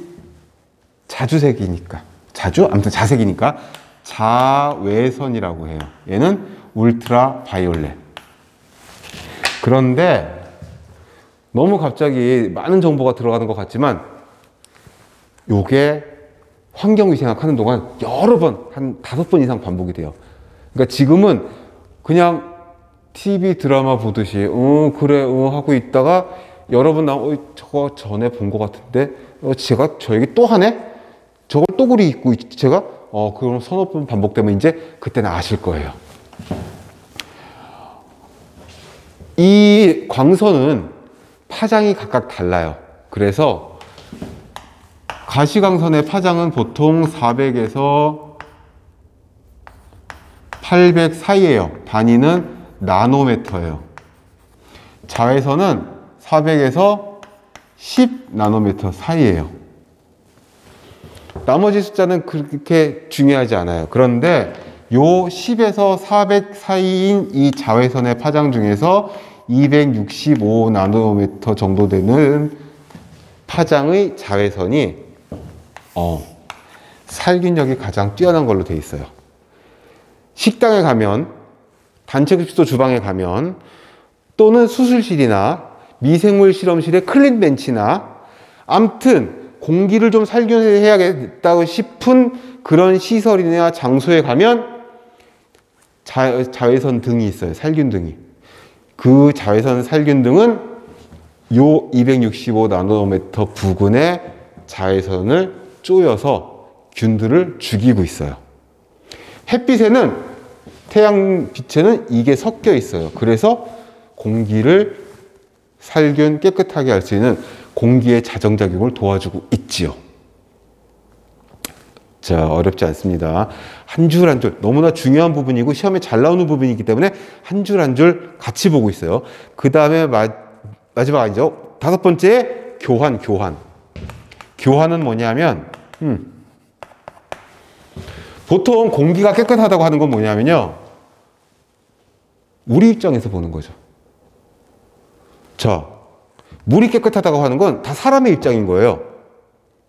자주색이니까, 아무튼 자색이니까 자외선이라고 해요. 얘는 울트라 바이올렛. 그런데 너무 갑자기 많은 정보가 들어가는 것 같지만 요게 환경위 생각하는 동안 여러 번, 한 5번 이상 반복이 돼요. 그러니까 지금은 그냥 TV 드라마 보듯이 그래 하고 있다가 여러 번 나오면 저거 전에 본 것 같은데 제가 저 얘기 또 하네? 저걸 또 그리 입고 있지 제가? 그럼 서너 번 반복되면 이제 그때는 아실 거예요. 이 광선은 파장이 각각 달라요. 그래서 가시광선의 파장은 보통 400에서 800 사이에요. 단위는 나노미터예요. 자외선은 400에서 10 나노미터 사이에요. 나머지 숫자는 그렇게 중요하지 않아요. 그런데 요 10에서 400 사이인 이 자외선의 파장 중에서 265 나노미터 정도 되는 파장의 자외선이 살균력이 가장 뛰어난 걸로 돼 있어요. 식당에 가면, 단체급식소 주방에 가면, 또는 수술실이나 미생물 실험실의 클린 벤치나, 암튼 공기를 좀 살균해야겠다고 싶은 그런 시설이나 장소에 가면 자외선 등이 있어요. 살균 등이. 그 자외선 살균 등은 요 265 나노미터 부근의 자외선을 쪼여서 균들을 죽이고 있어요. 햇빛에는, 태양빛에는 이게 섞여 있어요. 그래서 공기를 살균 깨끗하게 할 수 있는 공기의 자정작용을 도와주고 있지요. 자, 어렵지 않습니다. 한 줄 한 줄 너무나 중요한 부분이고 시험에 잘 나오는 부분이기 때문에 한 줄 한 줄 같이 보고 있어요. 그 다음에 마지막 아니죠. 5번째 교환. 교환은 뭐냐면 보통 공기가 깨끗하다고 하는 건 뭐냐면요. 우리 입장에서 보는 거죠. 자, 물이 깨끗하다고 하는 건 다 사람의 입장인 거예요.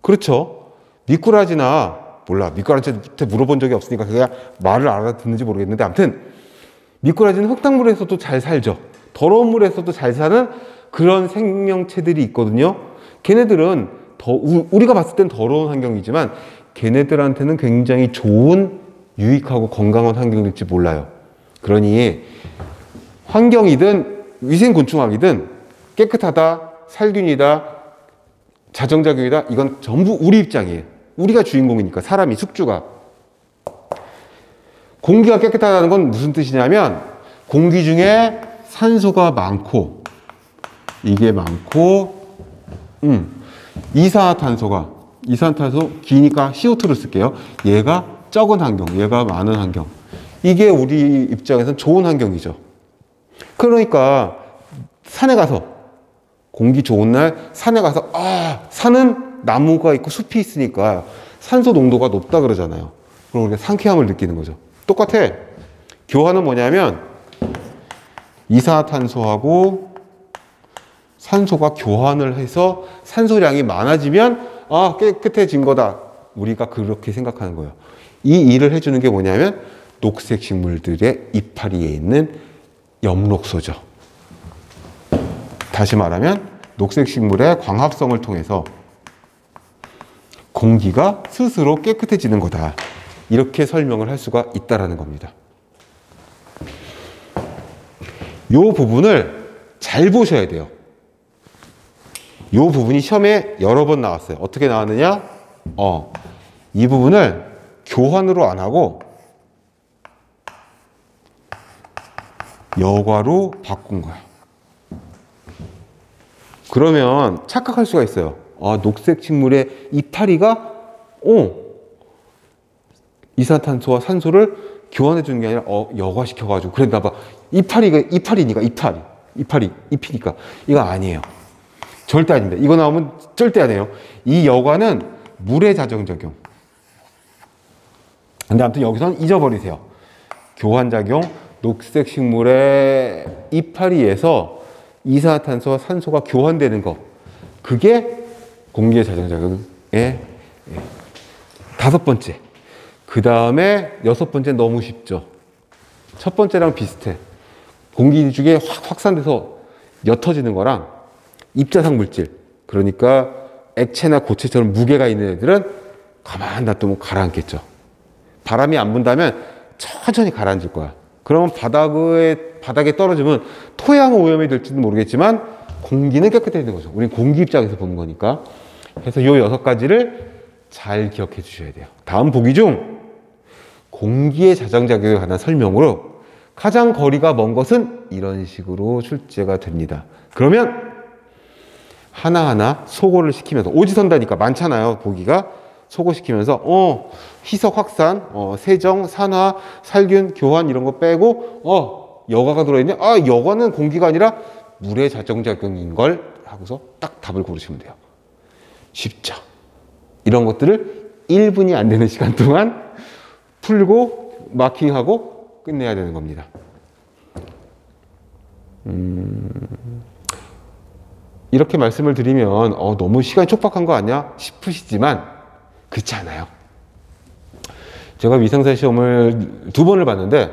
그렇죠? 미꾸라지나 미꾸라지한테 물어본 적이 없으니까 그냥 말을 알아듣는지 모르겠는데 아무튼 미꾸라지는 흙탕물에서도 잘 살죠. 더러운 물에서도 잘 사는 그런 생명체들이 있거든요. 걔네들은 우리가 봤을 땐 더러운 환경이지만 걔네들한테는 굉장히 좋은 유익하고 건강한 환경일지 몰라요. 그러니 환경이든 위생곤충학이든 깨끗하다, 살균이다, 자정작용이다, 이건 전부 우리 입장이에요. 우리가 주인공이니까, 사람이, 숙주가. 공기가 깨끗하다는 건 무슨 뜻이냐면 공기 중에 산소가 많고 이게 많고 이산화탄소 기니까 CO2를 쓸게요. 얘가 적은 환경, 얘가 많은 환경. 이게 우리 입장에서는 좋은 환경이죠. 그러니까 산에 가서 공기 좋은 날 산에 가서 산은 나무가 있고 숲이 있으니까 산소 농도가 높다 그러잖아요. 그럼 우리가 상쾌함을 느끼는 거죠. 똑같아. 교환은 뭐냐면 이산화탄소하고 산소가 교환을 해서 산소량이 많아지면 깨끗해진 거다. 우리가 그렇게 생각하는 거예요. 이 일을 해주는 게 뭐냐면 녹색 식물들의 이파리에 있는 엽록소죠. 다시 말하면 녹색 식물의 광합성을 통해서 공기가 스스로 깨끗해지는 거다. 이렇게 설명을 할 수가 있다는 겁니다. 이 부분을 잘 보셔야 돼요. 이 부분이 시험에 여러 번 나왔어요. 어떻게 나왔느냐? 이 부분을 교환으로 안 하고 여과로 바꾼 거야. 그러면 착각할 수가 있어요. 녹색 식물의 이파리가 이산탄소와 산소를 교환해 주는 게 아니라 여과시켜 가지고 그랬나 봐. 이파리니까 잎이니까 이거 아니에요. 절대 아닙니다. 이거 나오면 절대 아니에요. 이 여과는 물의 자정작용. 근데 아무튼 여기서는 잊어버리세요. 교환작용, 녹색 식물의 이파리에서 이산화탄소와 산소가 교환되는 거. 그게 공기의 자정작용의 5번째. 그 다음에 6번째 너무 쉽죠. 첫 번째랑 비슷해. 공기 중에 확 확산돼서 옅어지는 거랑 입자상 물질. 그러니까 액체나 고체처럼 무게가 있는 애들은 가만 놔두면 가라앉겠죠. 바람이 안 분다면 천천히 가라앉을 거야. 그러면 바닥에 떨어지면 토양 오염이 될지는 모르겠지만 공기는 깨끗해지는 거죠. 우린 공기 입장에서 보는 거니까. 그래서 이 6가지를 잘 기억해 주셔야 돼요. 다음 보기 중 공기의 자정작용에 관한 설명으로 가장 거리가 먼 것은 이런 식으로 출제가 됩니다. 그러면 하나하나 소거를 시키면서 오지선다니까 많잖아요. 보기가 소거시키면서 희석 확산, 세정, 산화, 살균, 교환 이런 거 빼고 여과가 들어있네. 여과는 공기가 아니라 물의 자정작용인 걸 하고서 딱 답을 고르시면 돼요. 쉽죠. 이런 것들을 1분이 안 되는 시간 동안 풀고 마킹하고 끝내야 되는 겁니다. 이렇게 말씀을 드리면 너무 시간이 촉박한 거 아니야? 싶으시지만 그렇지 않아요. 제가 위생사 시험을 2번을 봤는데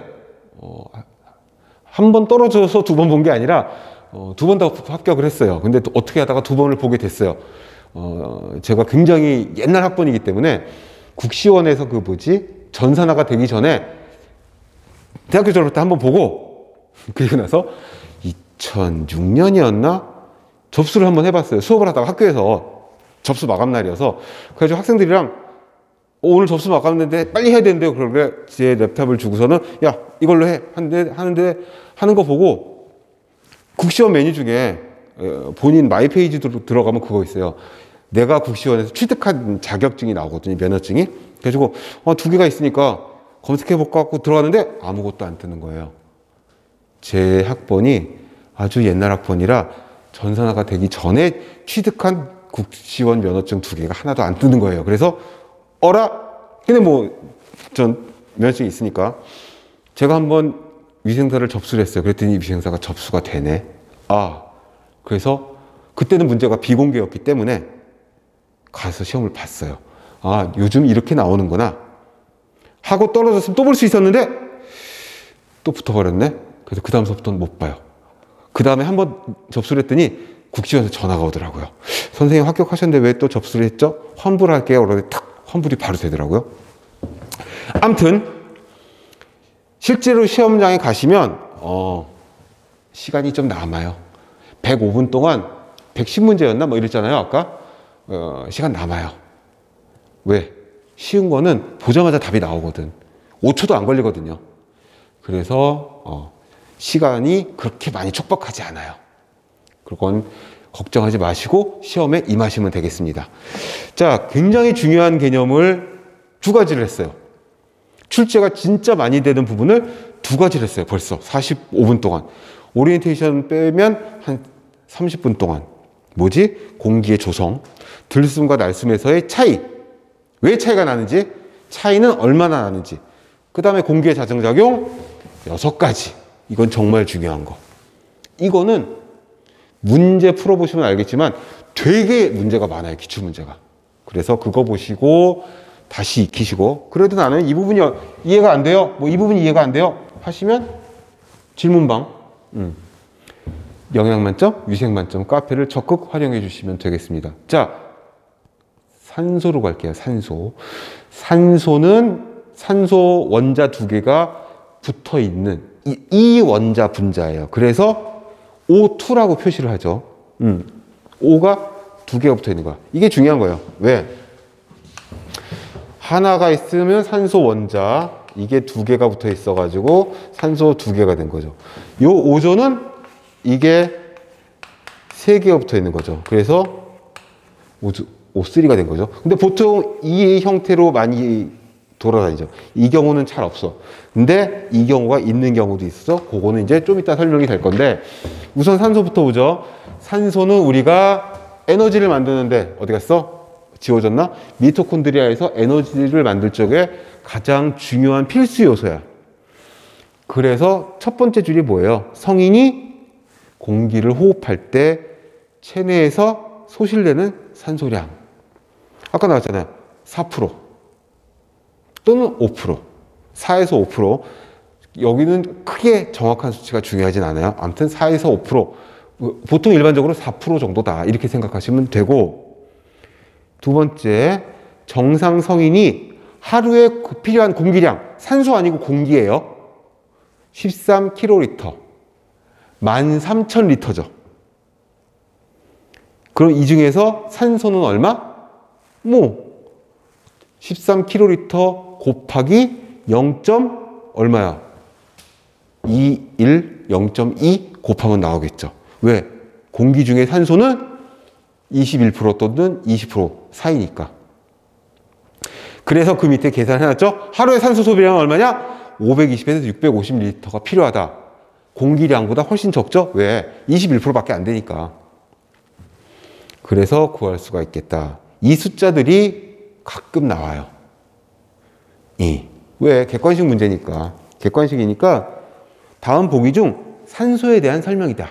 한 번 떨어져서 2번 본 게 아니라 2번 다 합격을 했어요. 근데 또 어떻게 하다가 2번을 보게 됐어요. 제가 굉장히 옛날 학번이기 때문에 국시원에서 전산화가 되기 전에 대학교 졸업 때 한 번 보고 그리고 나서 2006년이었나? 접수를 한번 해봤어요. 수업을 하다가 학교에서 접수 마감 날이어서 그래가지고 학생들이랑 오늘 접수 마감인데 빨리 해야 된대요. 그러길래 제 랩탑을 주고서는 야 이걸로 해 하는 거 보고 국시원 메뉴 중에 본인 마이 페이지로 들어가면 그거 있어요. 내가 국시원에서 취득한 자격증이 나오거든요. 면허증이. 그래가지고 2개가 있으니까 검색해볼까 하고 들어갔는데 아무것도 안 뜨는 거예요. 제 학번이 아주 옛날 학번이라 전산화가 되기 전에 취득한 국시원 면허증 2개가 하나도 안 뜨는 거예요. 그래서 근데 뭐 전 면허증이 있으니까 제가 한번 위생사를 접수를 했어요. 그랬더니 위생사가 접수가 되네. 그래서 그때는 문제가 비공개였기 때문에 가서 시험을 봤어요. 요즘 이렇게 나오는구나 하고 떨어졌으면 또 볼 수 있었는데 또 붙어버렸네. 그래서 그 다음서부터는 못 봐요. 그 다음에 한번 접수를 했더니 국시원에서 전화가 오더라고요. 선생님 합격하셨는데 왜 또 접수를 했죠? 환불을 할게요. 그러더니 탁 환불이 바로 되더라고요. 아무튼 실제로 시험장에 가시면 시간이 좀 남아요. 105분 동안 110문제였나 뭐 이랬잖아요 아까. 시간 남아요. 왜? 쉬운 거는 보자마자 답이 나오거든. 5초도 안 걸리거든요. 그래서 시간이 그렇게 많이 촉박하지 않아요. 그건 걱정하지 마시고 시험에 임하시면 되겠습니다. 자, 굉장히 중요한 개념을 2가지를 했어요. 출제가 진짜 많이 되는 부분을 2가지를 했어요. 벌써 45분 동안. 오리엔테이션 빼면 한 30분 동안. 뭐지? 공기의 조성, 들숨과 날숨에서의 차이. 왜 차이가 나는지, 차이는 얼마나 나는지, 그 다음에 공기의 자정작용 6가지. 이건 정말 중요한 거. 이거는 문제 풀어보시면 알겠지만 되게 문제가 많아요. 기출문제가. 그래서 그거 보시고 다시 익히시고, 그래도 나는 이 부분이 이해가 안 돼요. 이 부분이 이해가 안 돼요. 하시면 질문방, 영양만점, 위생만점 카페를 적극 활용해 주시면 되겠습니다. 자, 산소로 갈게요. 산소는 산소 원자 2개가 붙어 있는 이 원자 분자예요. 그래서 O2라고 표시를 하죠. O가 2개가 붙어 있는 거야. 이게 중요한 거예요. 왜? 하나가 있으면 산소 원자, 이게 2개가 붙어 있어 가지고 산소 2개가 된 거죠. 요 오존은 이게 3개가 붙어 있는 거죠. 그래서 O3가 된 거죠. 근데 보통 이 형태로 많이 돌아다니죠. 이 경우는 잘 없어. 근데 이 경우가 있는 경우도 있어서 그거는 이제 좀 이따 설명이 될 건데, 우선 산소부터 보죠. 산소는 우리가 에너지를 만드는데 어디 갔어? 지워졌나? 미토콘드리아에서 에너지를 만들 적에 가장 중요한 필수 요소야. 그래서 첫 번째 줄이 뭐예요? 성인이 공기를 호흡할 때 체내에서 소실되는 산소량. 아까 나왔잖아요. 4% 또는 5%. 4에서 5%. 여기는 크게 정확한 수치가 중요하진 않아요. 아무튼 4에서 5%. 보통 일반적으로 4% 정도다. 이렇게 생각하시면 되고, 2번째, 정상 성인이 하루에 필요한 공기량, 산소 아니고 공기예요. 13kl. 13,000리터죠. 그럼 이 중에서 산소는 얼마? 13kl 곱하기 0. 얼마야? 0.2 곱하면 나오겠죠. 왜? 공기 중에 산소는 21% 또는 20% 사이니까. 그래서 그 밑에 계산해놨죠? 하루에 산소 소비량은 얼마냐? 520에서 650리터가 필요하다. 공기량보다 훨씬 적죠? 왜? 21%밖에 안 되니까. 그래서 구할 수가 있겠다. 이 숫자들이 가끔 나와요. 왜? 객관식 문제니까. 객관식이니까 다음 보기 중 산소에 대한 설명이다.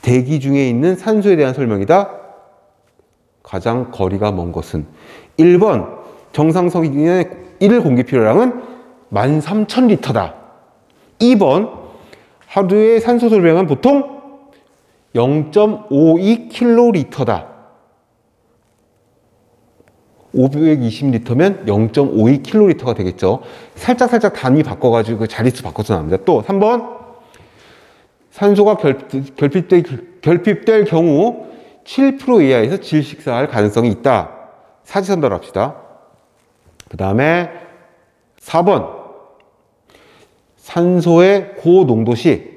대기 중에 있는 산소에 대한 설명이다. 가장 거리가 먼 것은 1번 정상 성인의 1일 공기 필요량은 13,000리터다. 2번 하루에 산소 소비량은 보통 0.52kL다. 520리터면 0.52kL가 되겠죠. 살짝 단위 바꿔가지고 그 자릿수 바꿔서 나옵니다. 또 3번 산소가 결핍될 경우 7% 이하에서 질식사할 가능성이 있다. 사지선다로 합시다. 그 다음에 4번 산소의 고농도 시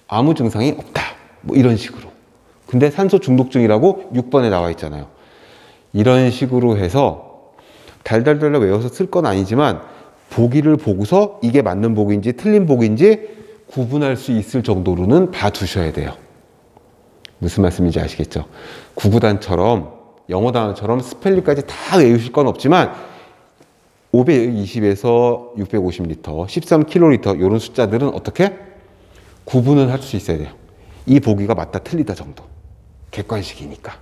아무 증상이 없다. 뭐 이런 식으로. 근데 산소 중독증이라고 6번에 나와 있잖아요. 이런 식으로 해서 달달달 외워서 쓸 건 아니지만 보기를 보고서 이게 맞는 보기인지 틀린 보기인지 구분할 수 있을 정도로는 봐두셔야 돼요. 무슨 말씀인지 아시겠죠? 구구단처럼 영어 단어처럼 스펠링까지 다 외우실 건 없지만 520에서 650리터, 13kl 이런 숫자들은 어떻게? 구분을 할 수 있어야 돼요. 이 보기가 맞다 틀리다 정도. 객관식이니까.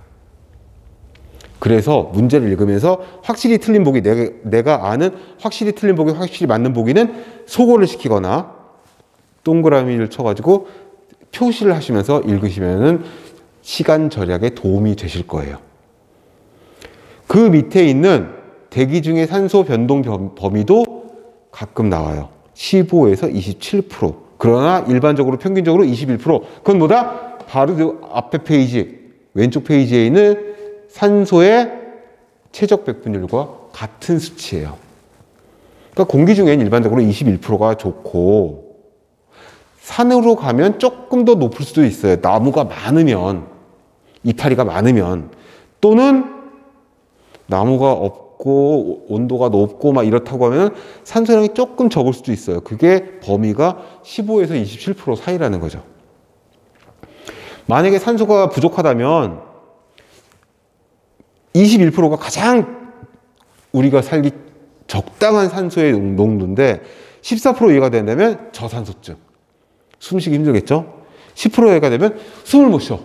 그래서 문제를 읽으면서 확실히 틀린 보기, 내가 아는 확실히 틀린 보기, 확실히 맞는 보기는 소거를 시키거나 동그라미를 쳐가지고 표시를 하시면서 읽으시면은 시간 절약에 도움이 되실 거예요. 그 밑에 있는 대기 중의 산소 변동 범위도 가끔 나와요. 15에서 27%. 그러나 일반적으로 평균적으로 21%. 그건 뭐다? 바로 그 앞에 페이지, 왼쪽 페이지에 있는 산소의 최적 백분율과 같은 수치예요. 그러니까 공기 중엔 일반적으로 21%가 좋고 산으로 가면 조금 더 높을 수도 있어요. 나무가 많으면, 이파리가 많으면, 또는 나무가 없고 온도가 높고 막 이렇다고 하면 산소량이 조금 적을 수도 있어요. 그게 범위가 15에서 27% 사이라는 거죠. 만약에 산소가 부족하다면 21%가 가장 우리가 살기 적당한 산소의 농도인데 14% 이하가 된다면 저산소증. 숨쉬기 힘들겠죠? 10% 이하가 되면 숨을 못 쉬어.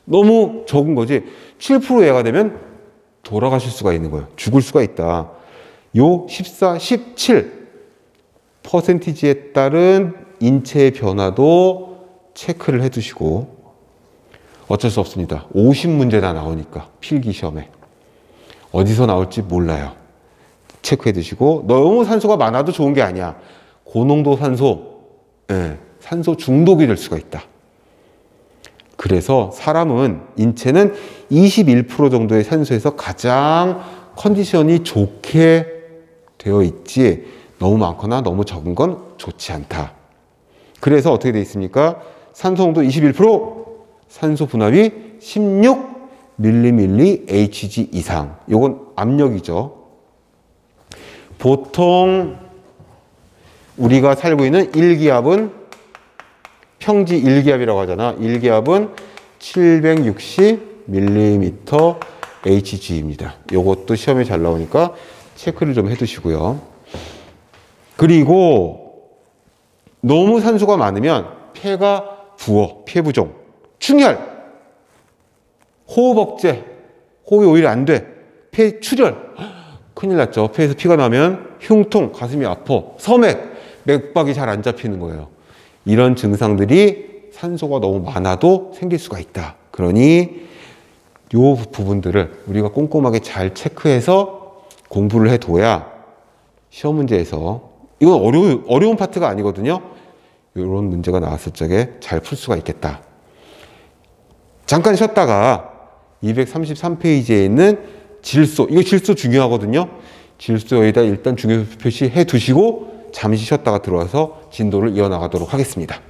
너무 적은 거지. 7% 이하가 되면 돌아가실 수가 있는 거예요. 죽을 수가 있다. 요 14, 17 퍼센티지에 따른 인체의 변화도 체크를 해 두시고 어쩔 수 없습니다. 50문제나 나오니까 필기 시험에. 어디서 나올지 몰라요. 체크해 두시고 너무 산소가 많아도 좋은 게 아니야. 고농도 산소, 산소 중독이 될 수가 있다. 그래서 사람은 인체는 21% 정도의 산소에서 가장 컨디션이 좋게 되어 있지 너무 많거나 너무 적은 건 좋지 않다. 그래서 어떻게 되어 있습니까? 산소 농도 21%, 산소 분압이 16mmHg 이상. 이건 압력이죠. 보통 우리가 살고 있는 1기압은 평지 1기압이라고 하잖아. 1기압은 760mmHg입니다. 이것도 시험에 잘 나오니까 체크를 좀 해두시고요. 그리고 너무 산소가 많으면 폐가 부어, 폐부종, 충혈, 호흡 억제, 호흡이 오히려 안 돼, 폐 출혈, 큰일 났죠. 폐에서 피가 나면 흉통, 가슴이 아파, 섬액, 맥박이 잘 안 잡히는 거예요. 이런 증상들이 산소가 너무 많아도 생길 수가 있다. 그러니 이 부분들을 우리가 꼼꼼하게 잘 체크해서 공부를 해둬야 시험 문제에서, 이건 어려운 파트가 아니거든요. 이런 문제가 나왔을 적에 잘 풀 수가 있겠다. 잠깐 쉬었다가 233페이지에 있는 질소, 이거 질소 중요하거든요. 질소에다 일단 중요표 표시해 두시고 잠시 쉬었다가 들어와서 진도를 이어나가도록 하겠습니다.